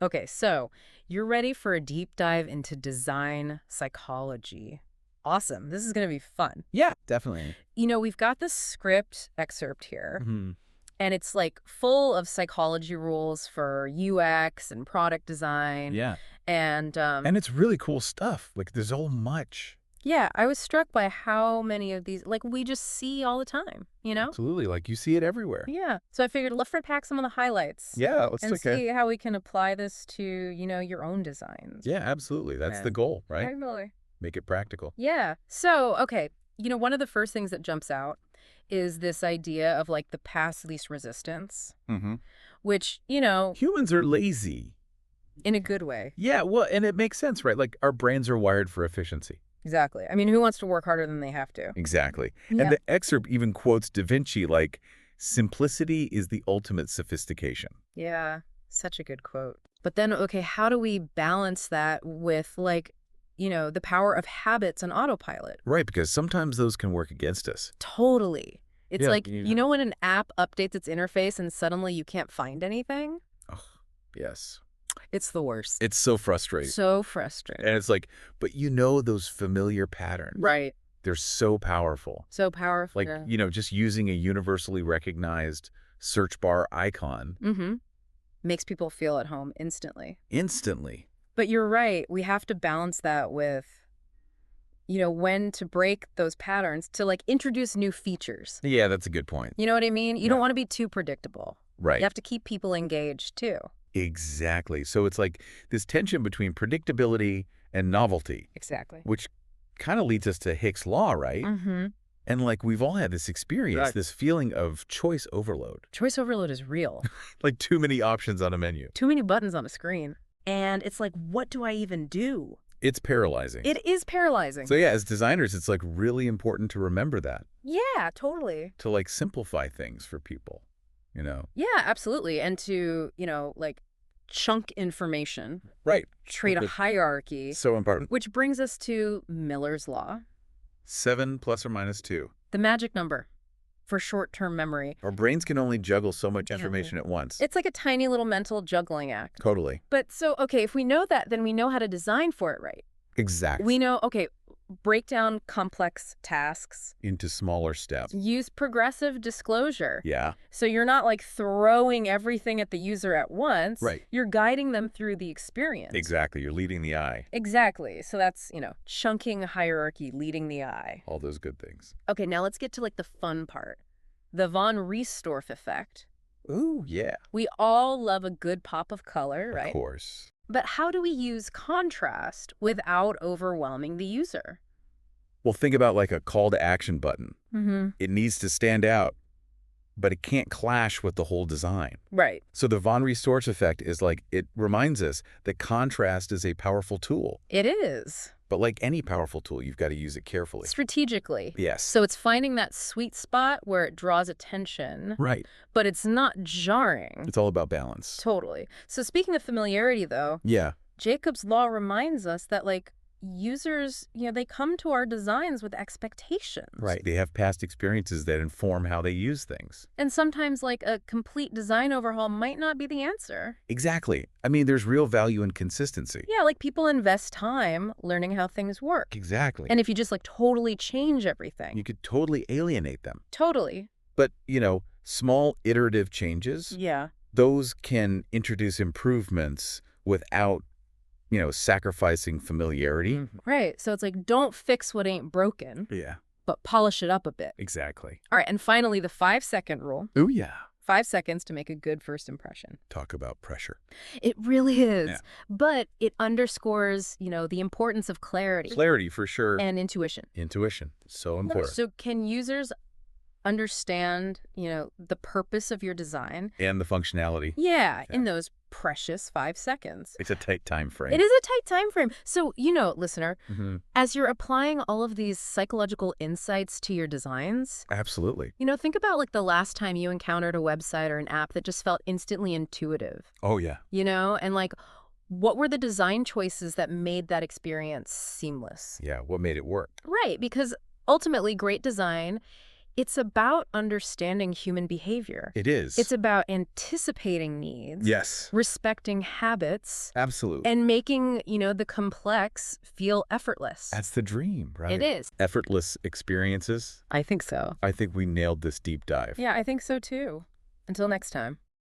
Okay, so you're ready for a deep dive into design psychology. Awesome. This is going to be fun. Yeah, definitely. We've got this script excerpt here, Hmm. and it's like full of psychology rules for UX and product design. Yeah. And And it's really cool stuff. Like, there's so much. yeah, I was struck by how many of these, like, we just see all the time? Absolutely. Like, you see it everywhere. Yeah. So I figured let's unpack some of the highlights Yeah, let's and take a... see how we can apply this to, your own designs. Yeah, absolutely. That's the And goal, right? Totally. Make it practical. Yeah. So, okay, one of the first things that jumps out is this idea of like the path least resistance, Hmm. which, Humans are lazy. in a good way. Yeah, well, and it makes sense, right? Like, our brains are wired for efficiency. Exactly. I mean, who wants to work harder than they have to? Exactly. And Yeah. the excerpt even quotes Da Vinci like, simplicity is the ultimate sophistication. Yeah. Such a good quote. But then, okay, how do we balance that with like, the power of habits and autopilot? Right, because sometimes those can work against us. Totally. It's Yeah, like, you- when an app updates its interface and suddenly you can't find anything? Ugh, yes. It's the worst. It's so frustrating. So frustrating. And it's like, but you know those familiar patterns. Right. They're so powerful. So powerful. Like, Yeah. just using a universally recognized search bar icon Mm-hmm. Makes people feel at home instantly. instantly. But you're right. We have to balance that with, when to break those patterns to like introduce new features. Yeah, that's a good point. You know what I mean? You Yeah. don't want to be too predictable. Right. You have to keep people engaged too. Exactly. So it's like this tension between predictability and novelty, Exactly. which kind of leads us to Hick's law, right? Mm-hmm. And like we've all had this experience, Right. this feeling of choice overload, Choice overload is real. like too many options on a menu. Too many buttons on a screen. And it's like, what do I even do? It's paralyzing. It is paralyzing. So yeah, as designers, it's like really important to remember that, Yeah, totally. to like simplify things for people, you know? Yeah, absolutely. And to, like chunk information, Right. create a Good. hierarchy, So important. which brings us to Miller's Law, 7 plus or minus 2. the magic number for short-term memory. Our brains can only juggle so much information at once. It's like a tiny little mental juggling act. Totally. But so, okay, if we know that, then we know how to design for it right. Exactly. We know, okay, break down complex tasks, Into smaller steps. use progressive disclosure. Yeah. So you're not like throwing everything at the user at once. Right. You're guiding them through the experience. Exactly. You're leading the eye. Exactly. So that's, chunking hierarchy, leading the eye. All those good things. Okay, now let's get to like the fun part. The von Riesdorf effect. Ooh, yeah. We all love a good pop of color, right? Of course. But how do we use contrast without overwhelming the user? Well, think about like a call to action button. Mm-hmm. It needs to stand out, but it can't clash with the whole design. Right. So the von Riesdorf effect is like, it reminds us that contrast is a powerful tool. It is. But like any powerful tool, you've got to use it carefully. Strategically. Yes. So it's finding that sweet spot where it draws attention, Right. but it's not jarring. It's all about balance. Totally. So speaking of familiarity, though, Yeah. Jacob's Law reminds us that, like, users, they come to our designs with expectations. Right. They have past experiences that inform how they use things. And sometimes, like, a complete design overhaul might not be the answer. Exactly. I mean, there's real value in consistency. Yeah, like, people invest time learning how things work. Exactly. And if you just, like, totally change everything. You could totally alienate them. Totally. But, small iterative changes, Yeah. those can introduce improvements without, sacrificing familiarity. Right. So it's like, don't fix what ain't broken, Yeah, but polish it up a bit. exactly. All right. And finally, the 5-second rule. Oh, yeah. 5 seconds to make a good first impression. Talk about pressure. It really is. Yeah. But it underscores, the importance of clarity Clarity, for sure. and intuition. Intuition. So important. So can users understand, the purpose of your design? And the functionality. Yeah, in those precious 5 seconds. It's a tight time frame. It is a tight time frame. So, listener, Mhm. as you're applying all of these psychological insights to your designs, Absolutely. think about like the last time you encountered a website or an app that just felt instantly intuitive, Oh, yeah. and like what were the design choices that made that experience seamless? Yeah. What made it work? Right, because ultimately great design It's about understanding human behavior. It is. It's about anticipating needs, Yes, respecting habits, absolutely. and making, the complex feel effortless. That's the dream, right? It is. Effortless experiences. I think so. I think we nailed this deep dive. Yeah, I think so too. Until next time.